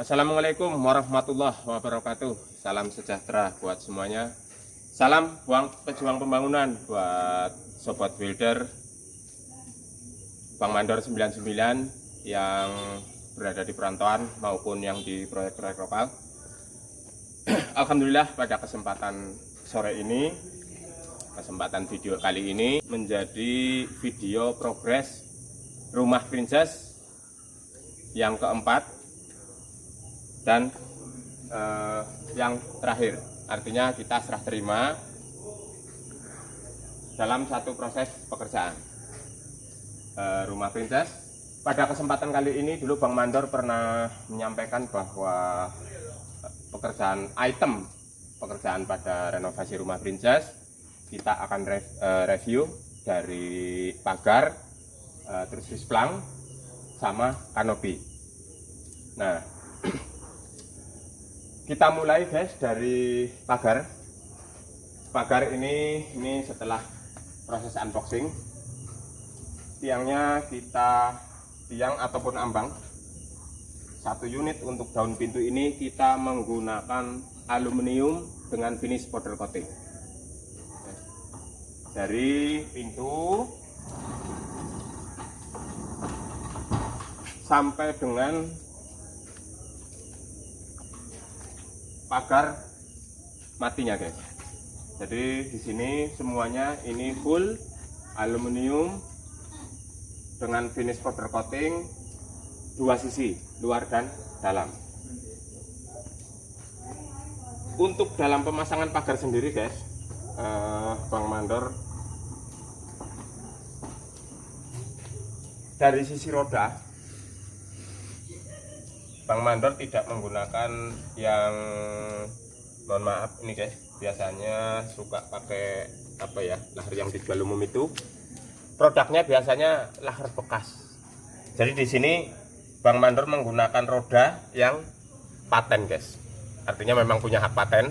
Assalamualaikum warahmatullahi wabarakatuh. Salam sejahtera buat semuanya. Salam pejuang pembangunan buat sobat builder Bang Mandor 99 yang berada di perantauan maupun yang di proyek-proyek lokal. Alhamdulillah pada kesempatan sore ini, kesempatan video kali ini menjadi video progres rumah princess yang keempat dan yang terakhir, artinya kita serah terima dalam satu proses pekerjaan rumah princess. Pada kesempatan kali ini dulu Bang Mandor pernah menyampaikan bahwa pekerjaan pada renovasi rumah princess kita akan review dari pagar, terus displang sama kanopi. Nah, kita mulai guys dari pagar. Pagar ini setelah proses unboxing, tiangnya kita tiang ataupun ambang satu unit. Untuk daun pintu ini kita menggunakan aluminium dengan finish powder coating. Dari pintu sampai dengan pagar matinya guys. Jadi di sini semuanya ini full aluminium dengan finish powder coating dua sisi, luar dan dalam. Untuk dalam pemasangan pagar sendiri guys, Bang Mandor dari sisi roda, Bang Mandor tidak menggunakan yang, mohon maaf ini guys, biasanya suka pakai apa ya, lahar yang dijual umum itu. Produknya biasanya lahar bekas. Jadi di sini Bang Mandor menggunakan roda yang paten guys. Artinya memang punya hak paten.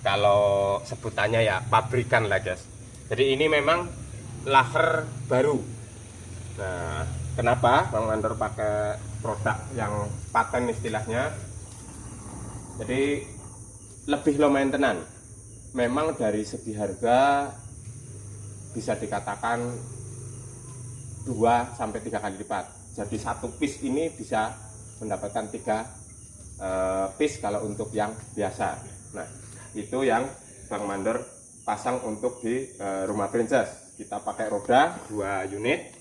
Kalau sebutannya ya pabrikan lah guys. Jadi ini memang lahar baru. Nah, kenapa Bang Mandor pakai produk yang paten istilahnya? Jadi lebih low maintenance. Memang dari segi harga bisa dikatakan 2 sampai 3 kali lipat. Jadi satu piece ini bisa mendapatkan 3 piece kalau untuk yang biasa. Nah, itu yang Bang Mandor pasang untuk di rumah princess. Kita pakai roda 2 unit.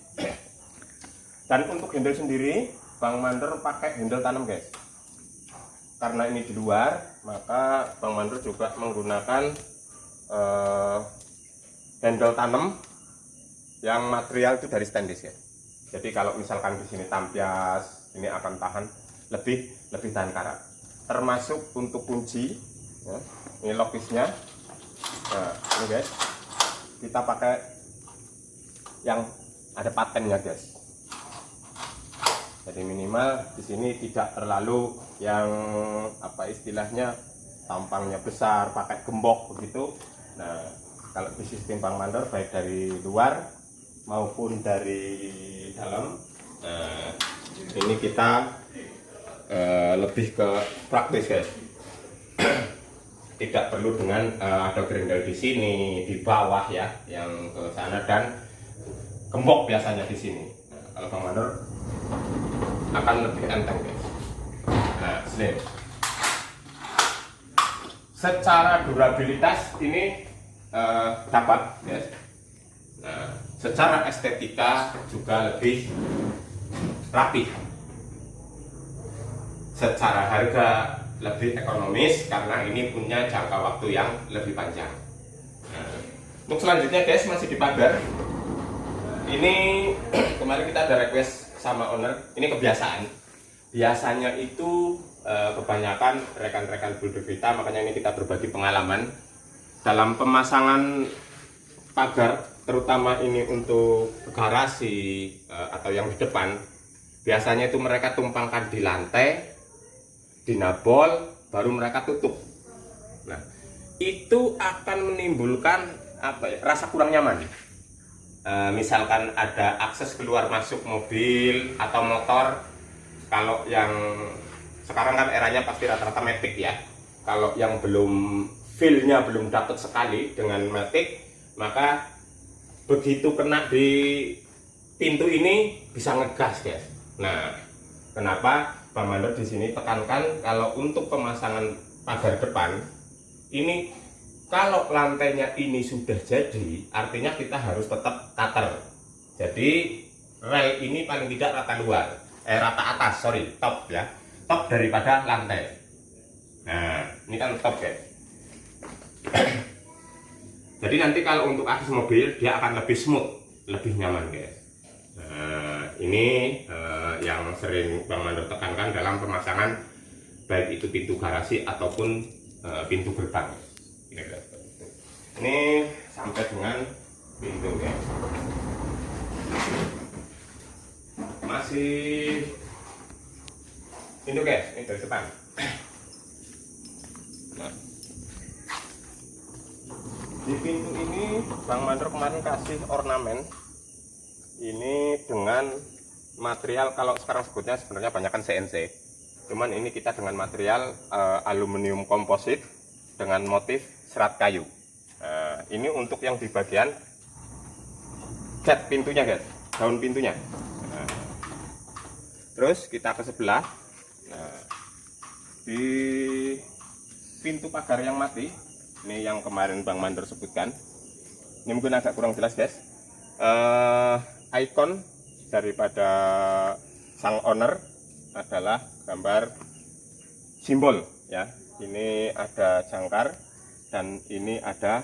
Dan untuk handle sendiri Bang Mandor pakai handle tanam guys. Karena ini di luar, maka Bang Mandor juga menggunakan handle tanam yang material itu dari stainless ya. Jadi kalau misalkan di sini tampias, ini akan tahan lebih tahan karat. Termasuk untuk kunci, ya, ini lockpisnya. Nah, ini guys, kita pakai yang ada patennya guys. Jadi minimal di sini tidak terlalu yang apa istilahnya tampangnya besar, pakai gembok begitu. Nah, kalau di sistem Bang Mandor baik dari luar maupun dari dalam, nah, ini kita lebih ke praktis guys. Tidak perlu dengan ada grendel di sini, di bawah ya, yang ke sana, dan gembok biasanya di sini. Nah, kalau Bang Mandor akan lebih enteng guys. Nah, slim. Secara durabilitas ini dapat guys. Nah, secara estetika juga lebih rapi. Secara harga lebih ekonomis karena ini punya jangka waktu yang lebih panjang. Nah, untuk selanjutnya guys, masih di pagar. Ini kemarin kita ada request sama owner, ini kebiasaan. Biasanya itu kebanyakan rekan-rekan builder kita, makanya ini kita berbagi pengalaman dalam pemasangan pagar, terutama ini untuk garasi atau yang di depan. Biasanya itu mereka tumpangkan di lantai, dinabol, baru mereka tutup. Nah, itu akan menimbulkan apa ya, rasa kurang nyaman. Misalkan ada akses keluar masuk mobil atau motor, kalau yang sekarang kan eranya pasti rata-rata matic ya. Kalau yang belum feel-nya belum dapat sekali dengan matic, maka begitu kena di pintu ini bisa ngegas guys. Nah, kenapa Bang Mandor di sini tekankan kalau untuk pemasangan pagar depan ini, kalau lantainya ini sudah jadi, artinya kita harus tetap cutter. Jadi rel ini paling tidak rata luar, rata atas, top ya, top daripada lantai. Nah, ini kan top guys. Jadi nanti kalau untuk akses mobil dia akan lebih smooth, lebih nyaman guys. Nah, ini yang sering Bang Mandor tekankan dalam pemasangan baik itu pintu garasi ataupun pintu gerbang. Ini sampai dengan pintu guys. Masih pintu guys, ini dari depan. Nah, di pintu ini Bang Mandor kemarin kasih ornamen ini dengan material, kalau sekarang sebutnya sebenarnya banyak kan CNC, cuman ini kita dengan material aluminium komposit dengan motif serat kayu. Nah, ini untuk yang di bagian cat pintunya guys, daun pintunya. Nah, terus kita ke sebelah. Nah, di pintu pagar yang mati, ini yang kemarin Bang Mandor sebutkan, ini mungkin agak kurang jelas guys. Ikon daripada sang owner adalah gambar simbol ya. Ini ada jangkar dan ini ada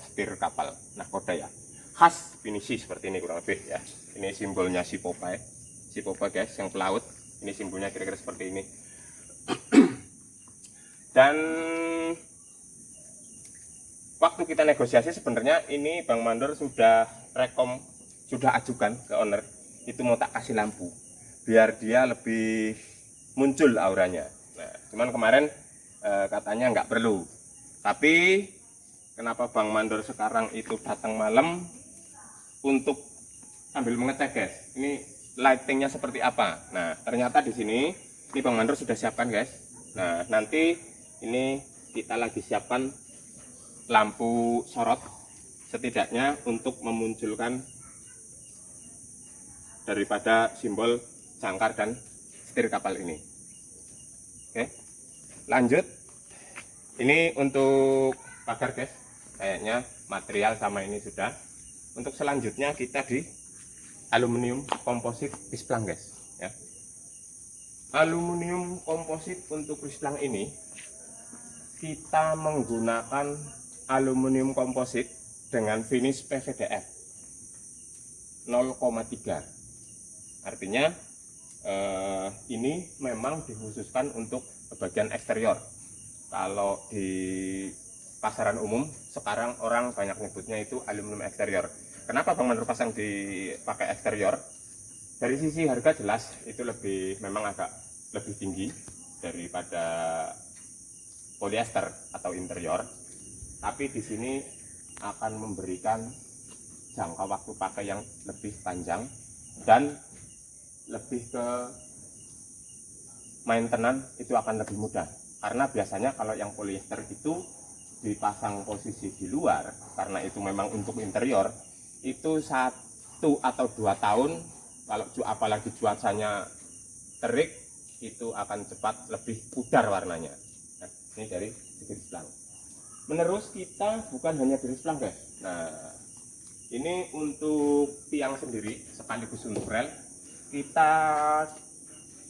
setir kapal nahkoda ya. Khas pinisi seperti ini kurang lebih ya. Ini simbolnya si Popeye guys, yang pelaut. Ini simbolnya kira-kira seperti ini. Dan waktu kita negosiasi sebenarnya ini Bang Mandor sudah ajukan ke owner, itu mau tak kasih lampu biar dia lebih muncul auranya. Nah, cuman kemarin katanya nggak perlu. Tapi kenapa Bang Mandor sekarang itu datang malam untuk sambil mengecek guys, ini lightingnya seperti apa. Nah, ternyata di sini ini Bang Mandor sudah siapkan guys. Nah, nanti ini kita lagi siapkan lampu sorot setidaknya untuk memunculkan daripada simbol jangkar dan setir kapal ini. Oke, lanjut. Ini untuk pagar guys, kayaknya material sama ini sudah. Untuk selanjutnya kita di aluminium komposit pisplang guys ya. Aluminium komposit untuk pisplang ini kita menggunakan aluminium komposit dengan finish PVDF 0,3. Artinya ini memang dikhususkan untuk bagian eksterior. Kalau di pasaran umum sekarang orang banyak nyebutnya itu aluminium eksterior. Kenapa Bang Mandor pasang dipakai eksterior? Dari sisi harga jelas itu memang agak lebih tinggi daripada polyester atau interior. Tapi di sini akan memberikan jangka waktu pakai yang lebih panjang dan lebih ke maintenance itu akan lebih mudah. Karena biasanya kalau yang polyester itu dipasang posisi di luar, karena itu memang untuk interior, itu 1 atau 2 tahun, kalau apalagi cuacanya terik, itu akan cepat lebih pudar warnanya. Nah, ini dari garis pelang. Menerus kita bukan hanya garis pelang guys. Nah, ini untuk tiang sendiri sekaligus untuk rel. Kita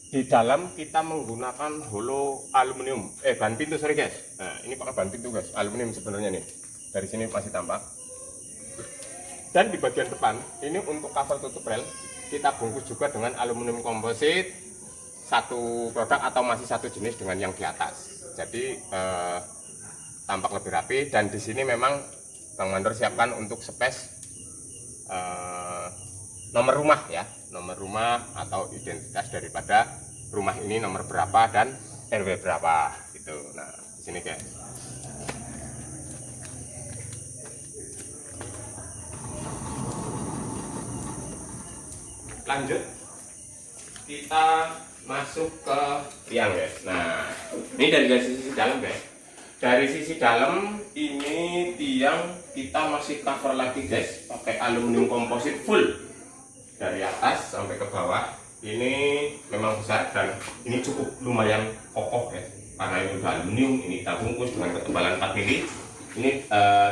di dalam kita menggunakan holo aluminium, bahan pintu sorry guys. Nah, ini pakai bahan pintu guys, aluminium sebenarnya nih. Dari sini masih tampak. Dan di bagian depan ini untuk cover tutup rel kita bungkus juga dengan aluminium komposit satu produk atau masih satu jenis dengan yang di atas. Jadi tampak lebih rapi. Dan di sini memang Bang Mandor siapkan untuk space nomor rumah ya, nomor rumah atau identitas daripada rumah ini nomor berapa dan RW berapa gitu. Nah, di sini guys. Lanjut, kita masuk ke tiang guys. Nah, ini dari sisi dalam guys. Dari sisi dalam ini tiang kita masih cover lagi guys, pakai aluminium komposit full dari atas sampai ke bawah. Ini memang besar dan ini cukup lumayan kokoh guys, karena ini udah aluminium, ini kita bungkus dengan ketebalan 4 mili. Ini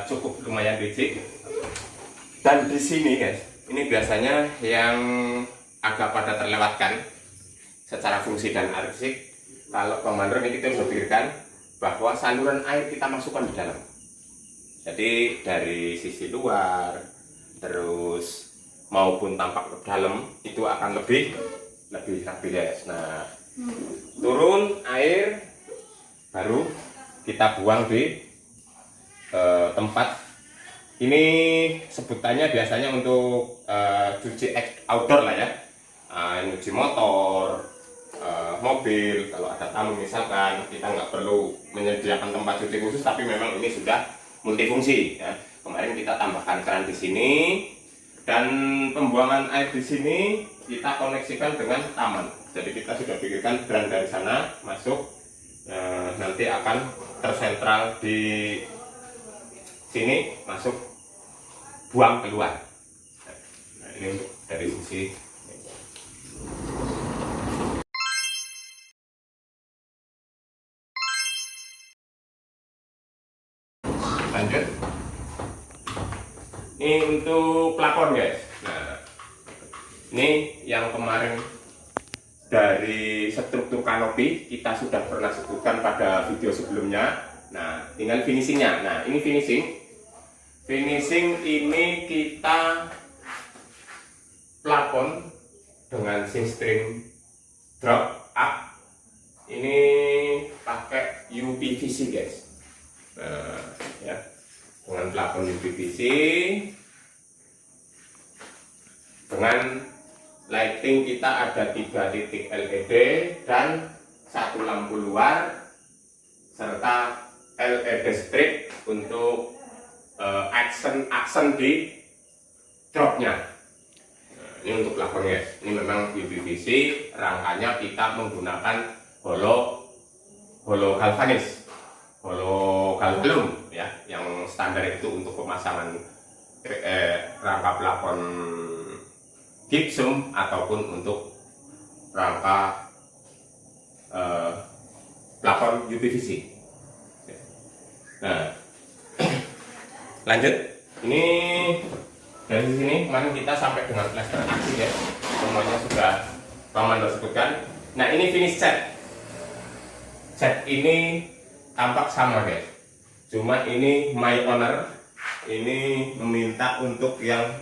cukup lumayan rigid. Dan di sini guys, ini biasanya yang agak pada terlewatkan secara fungsi dan artistik. Kalau komander ini kita sudah pikirkan bahwa saluran air kita masukkan di dalam. Jadi dari sisi luar terus maupun tampak ke dalam itu akan lebih rapi guys. Nah, turun air baru kita buang di tempat ini, sebutannya biasanya untuk cuci outdoor lah ya, nyuci motor, mobil. Kalau ada tamu misalkan, kita nggak perlu menyediakan tempat cuci khusus, tapi memang ini sudah multifungsi ya. Kemarin kita tambahkan keran di sini dan pembuangan air di sini kita koneksikan dengan taman. Jadi kita sudah pikirkan keran dari sana masuk, nanti akan tersentral di sini, masuk, buang keluar. Nah, ini untuk dari sisi lanjut. Ini untuk plafon guys. Nah, ini yang kemarin dari struktur kanopi kita sudah pernah sebutkan pada video sebelumnya. Nah, tinggal finishingnya. Nah, ini finishing ini kita plafon dengan string drop up. Ini pakai UPVC guys. Nah, ya, dengan plafon UPVC, dengan lighting kita ada 3 titik LED dan 1 lampu luar serta LED strip untuk aksen di dropnya. Nah, ini untuk plafon guys. Ini memang UPVC, rangkanya kita menggunakan holo galvanis, holo galvalum ya, yang standar itu untuk pemasangan rangka plafon gypsum ataupun untuk rangka plafon UPVC. Nah, lanjut. Ini dari sini kemarin kita sampai dengan plester aksi ya, semuanya sudah Komando sebutkan. Nah, ini finish cat. Cat ini tampak sama guys, cuma ini my owner ini meminta untuk yang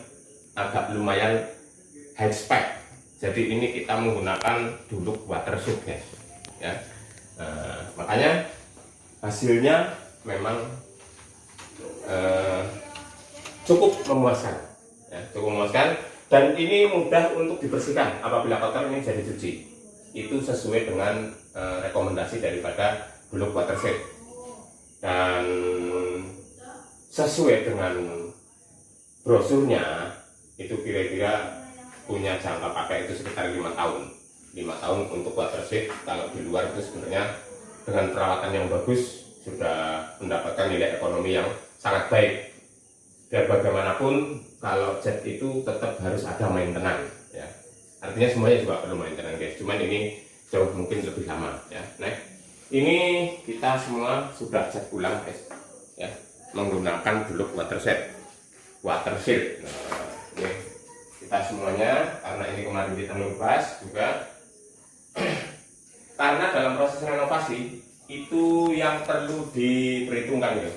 agak lumayan high spec. Jadi ini kita menggunakan duluk water soak guys ya. Makanya hasilnya memang cukup memuaskan ya, cukup memuaskan, dan ini mudah untuk dibersihkan. Apabila kotor ini bisa dicuci, itu sesuai dengan rekomendasi daripada duluk water soak, dan sesuai dengan brosurnya itu kira-kira punya jangka pakai itu sekitar 5 tahun. 5 tahun untuk water soak. Kalau di luar itu sebenarnya dengan perawatan yang bagus sudah mendapatkan nilai ekonomi yang sangat baik. Biar bagaimanapun kalau cat itu tetap harus ada maintenance ya. Artinya semuanya juga perlu maintenance guys. Cuman ini jauh mungkin lebih lama ya. Nah, ini kita semua sudah cat ulang guys ya, menggunakan duluk water seal. Nah, ini kita semuanya, karena ini kemarin kita membahas juga karena dalam proses renovasi itu yang perlu diperhitungkan ya.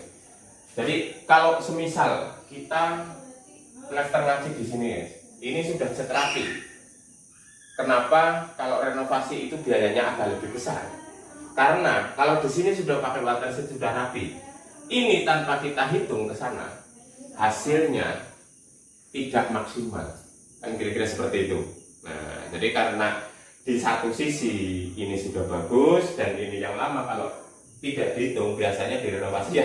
Jadi kalau semisal kita plester ngaji di sini ya, ini sudah cat rapi. Kenapa kalau renovasi itu biayanya agak lebih besar? Karena kalau di sini sudah pakai water seal sudah rapi, ini tanpa kita hitung ke sana, hasilnya tidak maksimal. Kan kira-kira seperti itu. Nah, jadi karena di satu sisi ini sudah bagus dan ini yang lama, kalau tidak dihitung biasanya direnovasi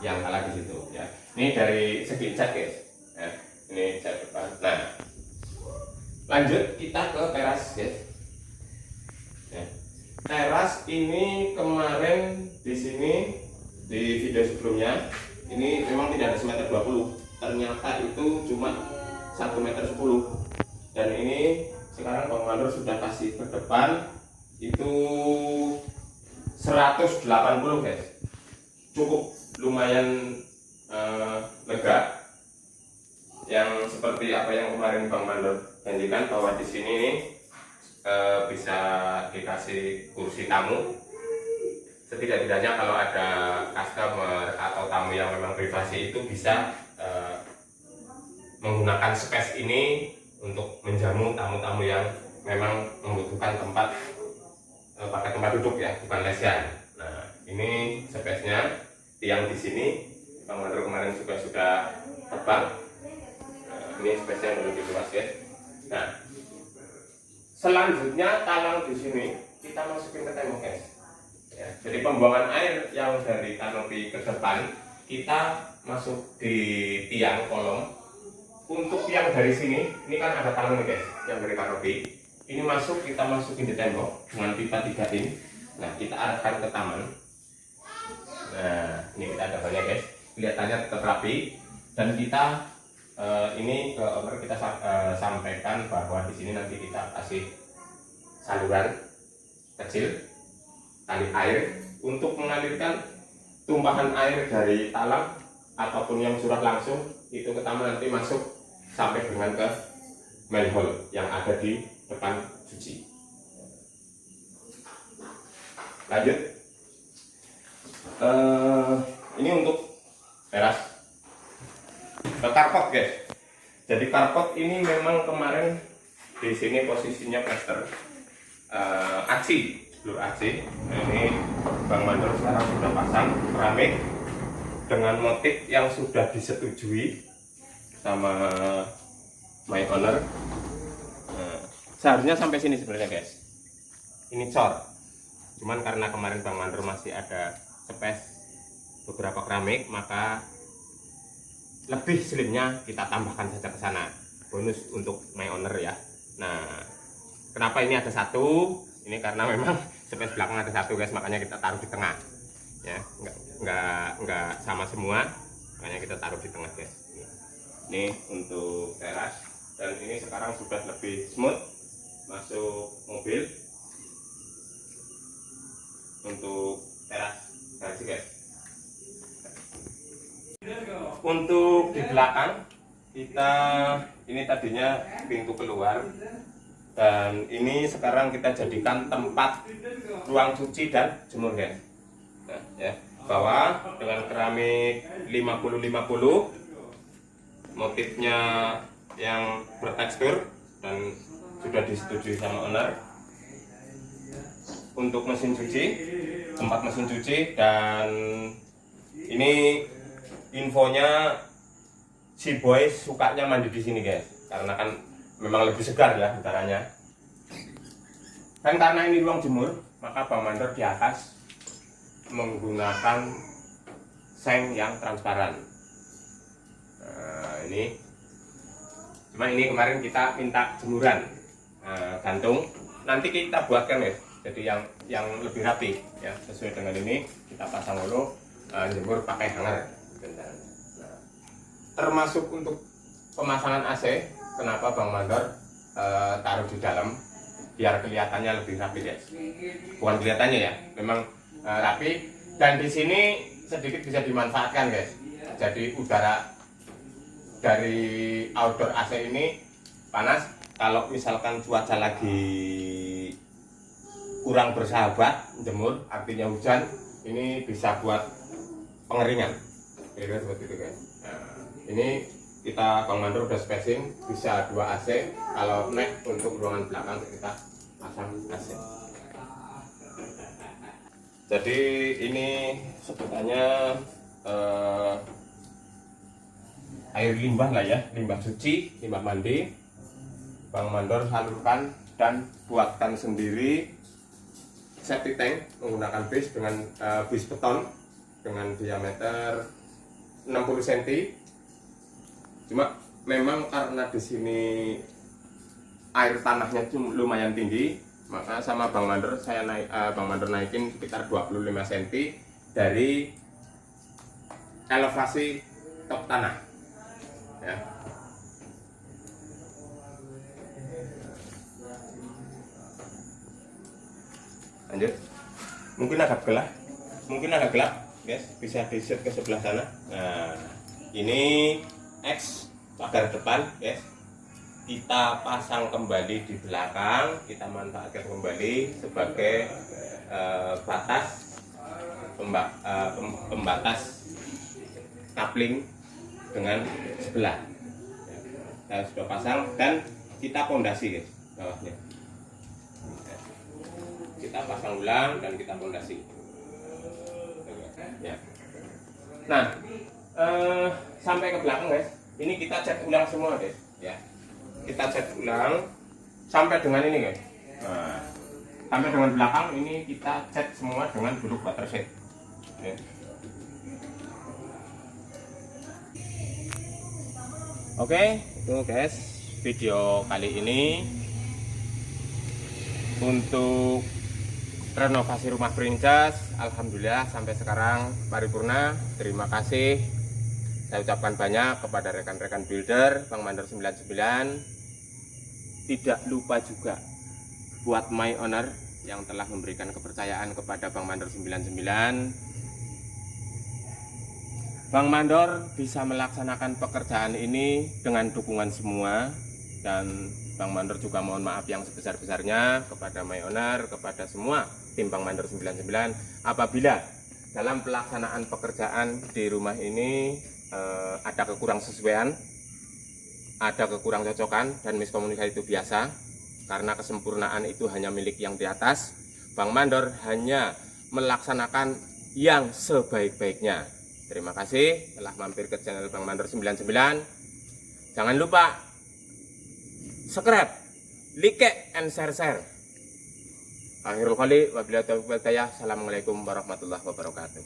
yang kalah di situ ya. Ini dari segi cat guys ya, ini cat depan. Nah, lanjut kita ke teras guys teras ini kemarin di sini di video sebelumnya ini memang tidak ada semeter 20, ternyata itu cuma 1,10 meter. Dan ini sekarang Bang Mandor sudah kasih ke depan itu 180 guys, cukup lumayan lega. Yang seperti apa yang kemarin Bang Mandor janjikan bahwa di sini nih, bisa dikasih kursi tamu. Setidak-tidaknya kalau ada customer atau tamu yang memang privasi itu bisa menggunakan space ini untuk menjamu tamu-tamu yang memang membutuhkan tempat pakai tempat duduk ya, bukan lesehan. Nah, ini space-nya, tiang di sini Bang Mandor kemarin juga sudah terbang. Nah, ini space-nya yang lebih luas ya. Nah, selanjutnya talang di sini kita masukin ke tembok guys. Ya, jadi pembuangan air yang dari kanopi ke depan kita masuk di tiang kolom. Untuk yang dari sini, ini kan ada talang nih guys, yang dari kanopi. Ini kita masukin di tembok dengan pipa 3 in. Nah, kita arahkan ke taman. Nah, ini kita ada banyak guys, kelihatannya tetap rapi. Dan kita ini ke owner kita sampaikan bahwa di sini nanti kita kasih saluran kecil tali air untuk mengalirkan tumpahan air dari talang ataupun yang surah langsung itu ke taman, nanti masuk sampai dengan ke manhole yang ada di depan cuci. Lanjut, ini untuk teras. Karpet guys, jadi karpet ini memang kemarin di sini posisinya plaster aci, blur aci. Nah, ini Bang Mandor sekarang sudah pasang keramik dengan motif yang sudah disetujui sama my owner. Nah, seharusnya sampai sini sebenarnya guys, ini cor, cuman karena kemarin Bang Mandor masih ada space beberapa keramik, maka lebih selipnya kita tambahkan saja ke sana, bonus untuk my owner ya. Nah, kenapa ini ada satu? Ini karena memang space belakang ada satu guys, makanya kita taruh di tengah ya, nggak sama semua, makanya kita taruh di tengah guys. Ini untuk teras, dan ini sekarang sudah lebih smooth masuk mobil untuk teras garasi guys. Untuk di belakang kita ini tadinya pintu keluar, dan ini sekarang kita jadikan tempat ruang cuci dan jemur guys. Nah, ya, bawah dengan keramik 50-50, motifnya yang bertekstur dan sudah disetujui sama owner. Untuk mesin cuci, tempat mesin cuci, dan ini infonya si boy sukanya mandi di sini guys, karena kan memang lebih segar ya udaranya. Dan karena ini ruang jemur, maka Bang Mandor di atas menggunakan seng yang transparan. Nah, ini cuma ini kemarin kita minta jemuran gantung, nanti kita buatkan ya, jadi yang lebih rapi ya, sesuai dengan ini kita pasang dulu, jemur pakai hanger. Nah, termasuk untuk pemasangan AC, kenapa Bang Mandor taruh di dalam biar kelihatannya lebih rapi guys. Bukan kelihatannya ya, memang rapi. Dan di sini sedikit bisa dimanfaatkan guys. Jadi udara dari outdoor AC ini panas, kalau misalkan cuaca lagi kurang bersahabat jemur, artinya hujan, ini bisa buat pengeringan. Kira-kira seperti itu guys. Nah, ini kita Bang Mandor udah spacing bisa 2 AC. Kalau next untuk ruangan belakang kita pasang AC. Jadi ini sebutannya air limbah lah ya, limbah cuci, limbah mandi. Bang Mandor salurkan dan buatkan sendiri septic tank menggunakan base dengan base beton dengan diameter 60 cm. Cuma memang karena di sini air tanahnya lumayan tinggi, Maka sama Bang Mandor Bang Mandor naikin sekitar 25 cm dari elevasi top tanah. Ya. Lanjut. Mungkin agak gelap, guys. Bisa di-set ke sebelah sana. Nah, ini X pagar depan, guys. Kita pasang kembali di belakang, kita manfaatkan kembali sebagai batas pembatas coupling dengan sebelah. Kita sudah pasang dan kita pondasi, guys, bawahnya. Kita pasang ulang dan kita pondasi. Ya. Nah, sampai ke belakang, guys. Ini kita cat ulang semua, guys. Ya. Kita cat ulang sampai dengan ini, guys. Nah, sampai dengan belakang ini kita cat semua dengan buluk waterset. Ya. Oke, itu guys video kali ini untuk renovasi rumah Princess. Alhamdulillah sampai sekarang paripurna. Terima kasih saya ucapkan banyak kepada rekan-rekan builder Bang Mandor 99. Tidak lupa juga buat my owner yang telah memberikan kepercayaan kepada Bang Mandor 99. Bang Mandor bisa melaksanakan pekerjaan ini dengan dukungan semua, dan Bang Mandor juga mohon maaf yang sebesar-besarnya kepada my owner, kepada semua tim Bang Mandor 99 apabila dalam pelaksanaan pekerjaan di rumah ini ada kekurang sesuaian, ada kekurang cocokan dan miskomunikasi. Itu biasa, karena kesempurnaan itu hanya milik yang di atas. Bang Mandor hanya melaksanakan yang sebaik-baiknya. Terima kasih telah mampir ke channel Bang Mandor 99. Jangan lupa subscribe, like, and share. Akhirul qali wabillahi taufiq wal hidayah. Assalamualaikum warahmatullahi wabarakatuh.